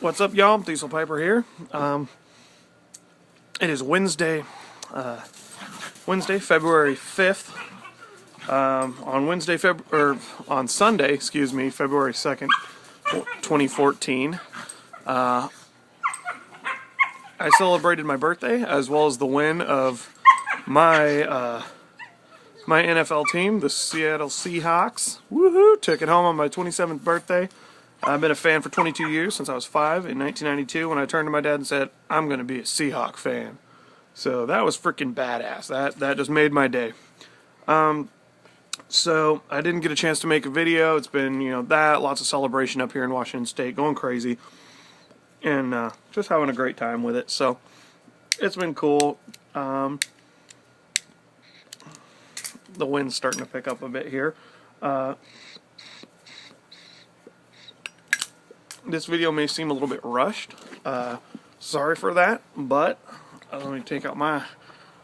What's up, y'all? TheDieselPiper here. It is Wednesday, February 5th. On Sunday, excuse me, February 2nd, 2014. I celebrated my birthday as well as the win of my my NFL team, the Seattle Seahawks. Woohoo! Took it home on my 27th birthday. I've been a fan for 22 years, since I was 5 in 1992 when I turned to my dad and said, I'm going to be a Seahawk fan. So that was freaking badass. That just made my day. So I didn't get a chance to make a video. It's been, lots of celebration up here in Washington State, going crazy. And just having a great time with it. So it's been cool. The wind's starting to pick up a bit here. This video may seem a little bit rushed. Sorry for that, but let me take out my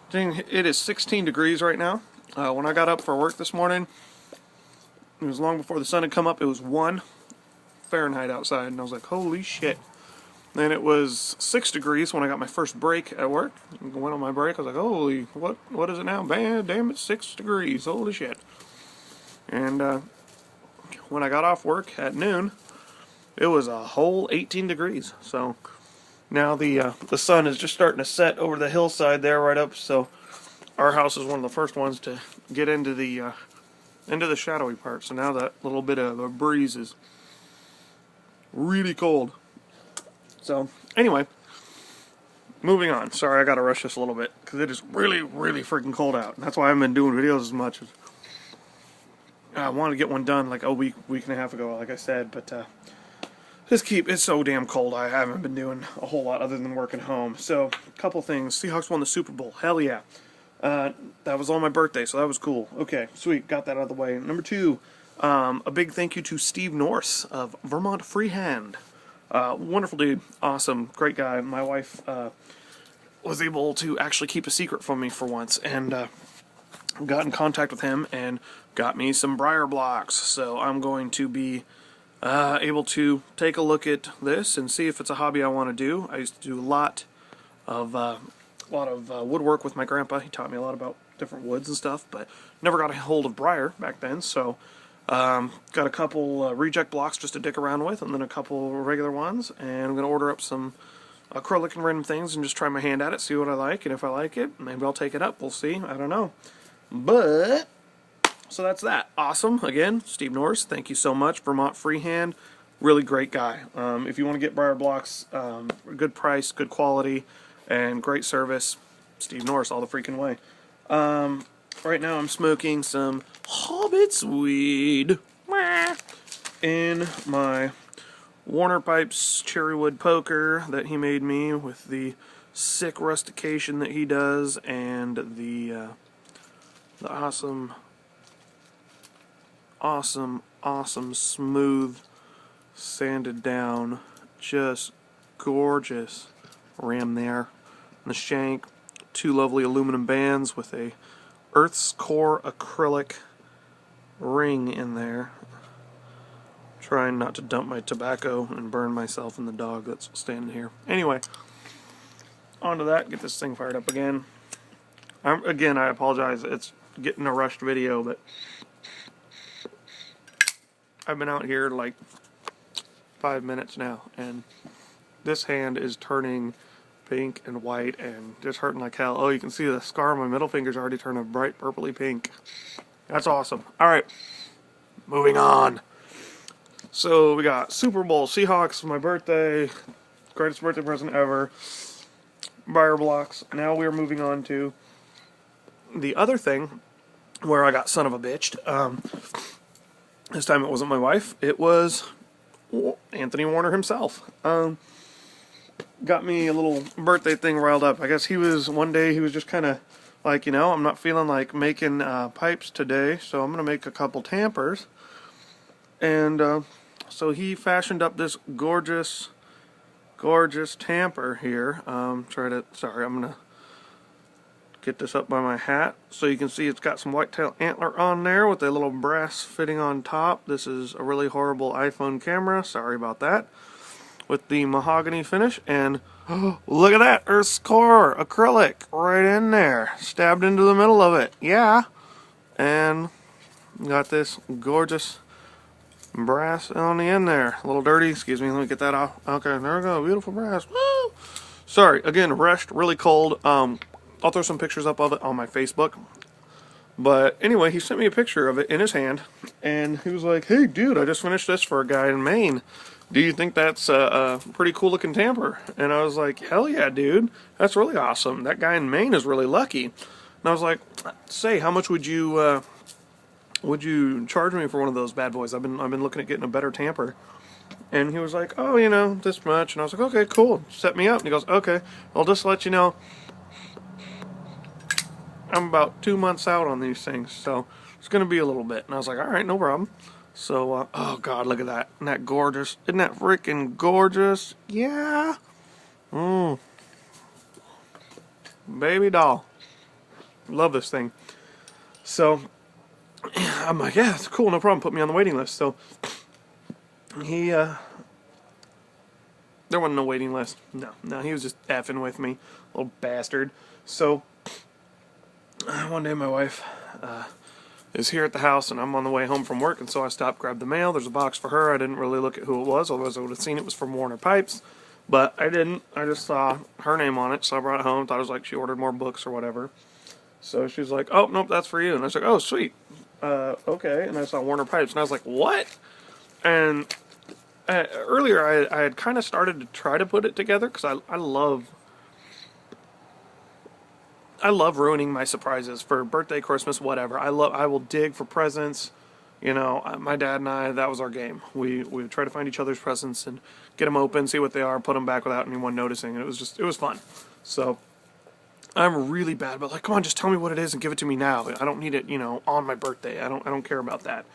thing. It is 16 degrees right now. When I got up for work this morning, it was long before the sun had come up. It was 1 Fahrenheit outside, and I was like, holy shit. Then it was 6 degrees when I got my first break at work. I went on my break. I was like, holy, what is it now? Damn, it's 6 degrees. Holy shit. And when I got off work at noon, it was a whole 18 degrees. So now the sun is just starting to set over the hillside there right up. So our house is one of the first ones to get into the shadowy part. So now that little bit of a breeze is really cold. So anyway, moving on. Sorry, I gotta rush this a little bit because it is really, really freaking cold out. And that's why I haven't been doing videos as much. I wanted to get one done like a week and a half ago, like I said, but it's so damn cold. I haven't been doing a whole lot other than working home. So, a couple things. Seahawks won the Super Bowl. Hell yeah. That was on my birthday, so that was cool. Okay, sweet. Got that out of the way. Number 2, a big thank you to Steve Norse of Vermont Freehand. Wonderful dude. Awesome. Great guy. My wife was able to actually keep a secret from me for once, and got in contact with him and got me some briar blocks. So I'm going to be able to take a look at this and see if it's a hobby I want to do. I used to do a lot of woodwork with my grandpa. He taught me a lot about different woods and stuff, but never got a hold of briar back then. So got a couple reject blocks just to dick around with, and then a couple regular ones. And I'm gonna order up some acrylic and random things and just try my hand at it, see what I like, and if I like it, maybe I'll take it up. We'll see. I don't know, but. So that's that. Awesome. Again, Steve Norse, thank you so much. Vermont Freehand, really great guy. If you want to get briar blocks, good price, good quality, and great service, Steve Norse, all the freaking way. Right now I'm smoking some Hobbit's weed in my Warner Pipes cherrywood poker that he made me with the sick rustication that he does, and the awesome, smooth, sanded down, just gorgeous ram there. And the shank, 2 lovely aluminum bands with a Earth's Core acrylic ring in there. Trying not to dump my tobacco and burn myself and the dog that's standing here. Anyway, on to that, get this thing fired up again. Again, I apologize, it's getting a rushed video, but I've been out here like 5 minutes now, and this hand is turning pink and white and just hurting like hell. Oh, you can see the scar on my middle finger's already turned a bright purpley pink. That's awesome. Alright, moving on. So we got Super Bowl, Seahawks, my birthday, greatest birthday present ever, briar blocks. Now we are moving on to the other thing where I got son of a bitched. This time it wasn't my wife, it was Anthony Warner himself. Got me a little birthday thing riled up. I guess one day he was just kind of like, I'm not feeling like making pipes today, so I'm going to make a couple tampers. And so he fashioned up this gorgeous tamper here. I'm going to get this up by my hat so you can see it's got some whitetail antler on there with a little brass fitting on top. This is a really horrible iPhone camera, sorry about that. with the mahogany finish, and look at that, Earth's core acrylic right in there, stabbed into the middle of it. Yeah, and got this gorgeous brass on the end there. A little dirty, excuse me, let me get that off. Okay, there we go, beautiful brass. Woo! Sorry, again, rushed, really cold. I'll throw some pictures up of it on my Facebook. But anyway, he sent me a picture of it in his hand, and he was like, hey dude, I just finished this for a guy in Maine. Do you think that's a pretty cool looking tamper? And I was like, hell yeah, dude, that's really awesome. That guy in Maine is really lucky. And I was like, say, how much would you charge me for one of those bad boys? I've been looking at getting a better tamper. And he was like, oh, you know, this much. And I was like, okay, cool, set me up. And he goes, okay, I'll just let you know, I'm about 2 months out on these things, so it's going to be a little bit. And I was like, all right, no problem. So, oh God, look at that. Isn't that gorgeous? Isn't that freaking gorgeous? Yeah. Baby doll. Love this thing. So, I'm like, yeah, it's cool, no problem. Put me on the waiting list. So, there wasn't no waiting list. No, he was just effing with me. Little bastard. So, one day my wife is here at the house, and I'm on the way home from work, and so I stopped, grabbed the mail. There's a box for her. I didn't really look at who it was, otherwise I would have seen it was from Warner Pipes, but I didn't. I just saw her name on it, so I brought it home. Thought it was like she ordered more books or whatever. So she was like, oh, nope, that's for you. And I was like, oh, sweet. Okay. And I saw Warner Pipes, and I was like, what? And earlier I had kind of started to try to put it together, because I love ruining my surprises for birthday, Christmas, whatever. I will dig for presents. You know, my dad and I, that was our game. We would try to find each other's presents and get them open, see what they are, put them back without anyone noticing. And it was fun. So I'm really bad, but like, come on, just tell me what it is and give it to me now. I don't need it, you know, on my birthday. I don't care about that.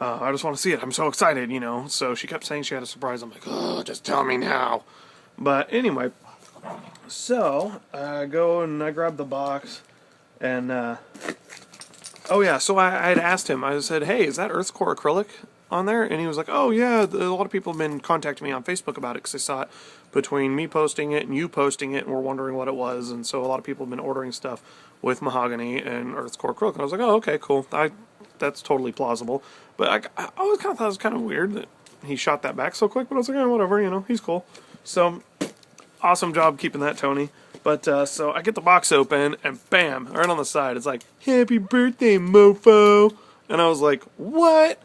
I just want to see it. I'm so excited, you know. So she kept saying she had a surprise. I'm like, oh, just tell me now. But anyway, so I go and I grab the box, and oh yeah, so I had asked him. I said, hey, is that Earth's Core acrylic on there? And he was like, oh yeah, a lot of people have been contacting me on Facebook about it, because they saw it between me posting it and you posting it, and were wondering what it was. And so a lot of people have been ordering stuff with mahogany and Earth's Core acrylic. And I was like, oh, okay, cool. That's totally plausible. But I always kind of thought it was kind of weird that he shot that back so quick. But I was like, oh, whatever, you know, he's cool. So awesome job keeping that, Tony. But so I get the box open, and bam, right on the side, it's like, happy birthday, mofo. And I was like, what?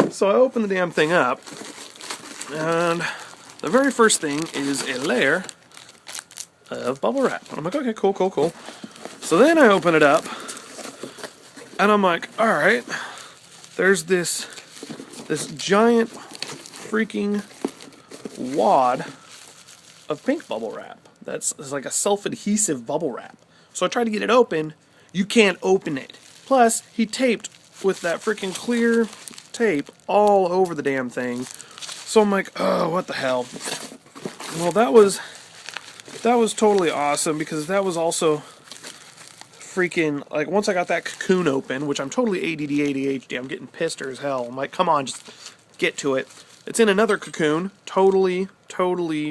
So I open the damn thing up, and the very first thing is a layer of bubble wrap. And I'm like, okay, cool, cool, cool. So then I open it up, and I'm like, all right, there's this giant freaking wad of pink bubble wrap. It's like a self-adhesive bubble wrap. So I tried to get it open. You can't open it. Plus, he taped with that freaking clear tape all over the damn thing. So I'm like, oh, what the hell? Well, that was totally awesome, because that was also freaking, like, once I got that cocoon open, which I'm totally ADD, ADHD, I'm getting pissed as hell. I'm like, come on, just get to it. It's in another cocoon, totally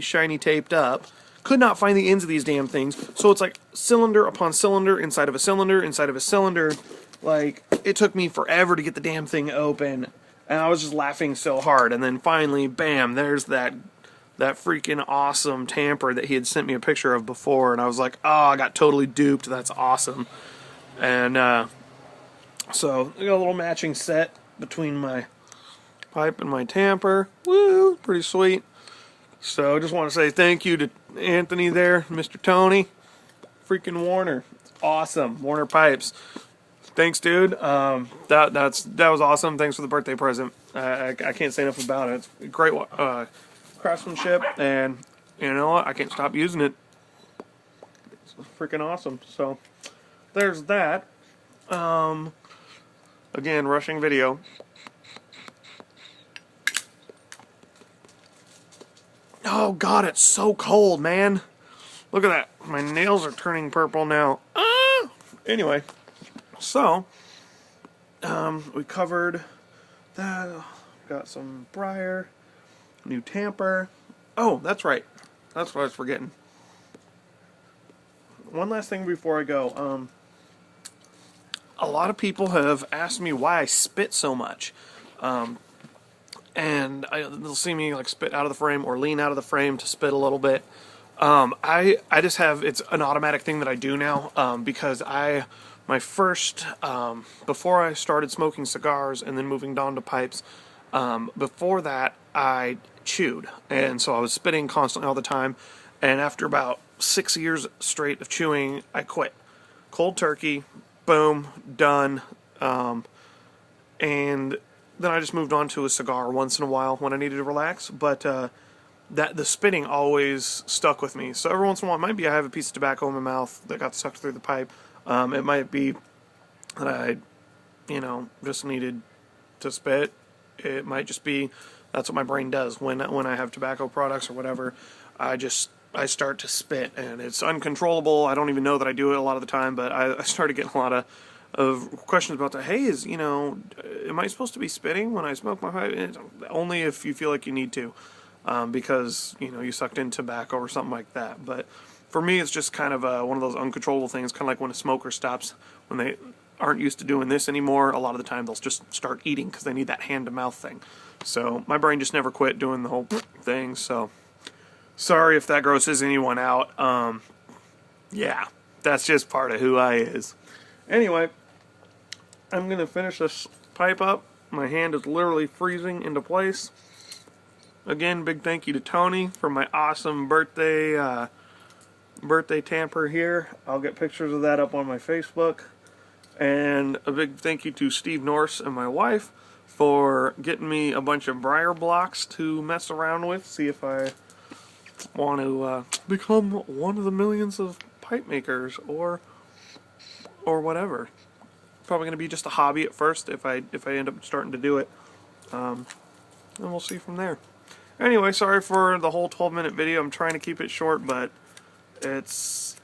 shiny taped up. Could not find the ends of these damn things. So it's like cylinder upon cylinder inside of a cylinder inside of a cylinder. Like, it took me forever to get the damn thing open. And I was just laughing so hard. And then finally, bam, there's that freaking awesome tamper that he had sent me a picture of before. And I was like, oh, I got totally duped. That's awesome. And so I got a little matching set between my pipe and my tamper. Woo, pretty sweet. So I just want to say thank you to Anthony there, Mr. Tony, freaking Warner. It's awesome, Warner Pipes. Thanks, dude. That was awesome. Thanks for the birthday present. I can't say enough about it. It's great craftsmanship, and you know what? I can't stop using it. It's freaking awesome. So there's that. Again, rushing video. Oh God, it's so cold, man. Look at that. My nails are turning purple now. Anyway, so we covered that. Got some briar, new tamper, Oh, that's right. That's what I was forgetting. One last thing before I go. A lot of people have asked me why I spit so much. They'll see me like spit out of the frame or lean out of the frame to spit a little bit. I just have, it's an automatic thing that I do now, because my first, before I started smoking cigars and then moving on to pipes, before that I chewed, and so I was spitting constantly all the time, and after about 6 years straight of chewing, I quit. Cold turkey, boom, done, and then I just moved on to a cigar once in a while when I needed to relax, but that the spitting always stuck with me. So every once in a while, it might be I have a piece of tobacco in my mouth that got sucked through the pipe. It might be that I, just needed to spit. It might just be that's what my brain does when I have tobacco products or whatever. I start to spit, and it's uncontrollable. I don't even know that I do it a lot of the time, but I started getting a lot of questions about that. Hey, am I supposed to be spitting when I smoke my pipe? Only if you feel like you need to. Because you sucked in tobacco or something like that. But for me, it's just kind of one of those uncontrollable things, kind of like when a smoker stops, when they aren't used to doing this anymore, a lot of the time they'll just start eating because they need that hand-to-mouth thing. So my brain just never quit doing the whole thing, so sorry if that grosses anyone out. Yeah, that's just part of who I is. Anyway, I'm going to finish this pipe up. My hand is literally freezing into place. Again, big thank you to Tony for my awesome birthday tamper here. I'll get pictures of that up on my Facebook. And a big thank you to Steve Norse and my wife for getting me a bunch of briar blocks to mess around with, see if I want to become one of the millions of pipe makers or whatever. Probably going to be just a hobby at first if I end up starting to do it. And we'll see from there. Anyway, sorry for the whole 12-minute video. I'm trying to keep it short, but it's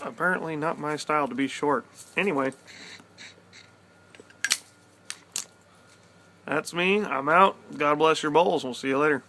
apparently not my style to be short. Anyway, that's me. I'm out. God bless your bowls. We'll see you later.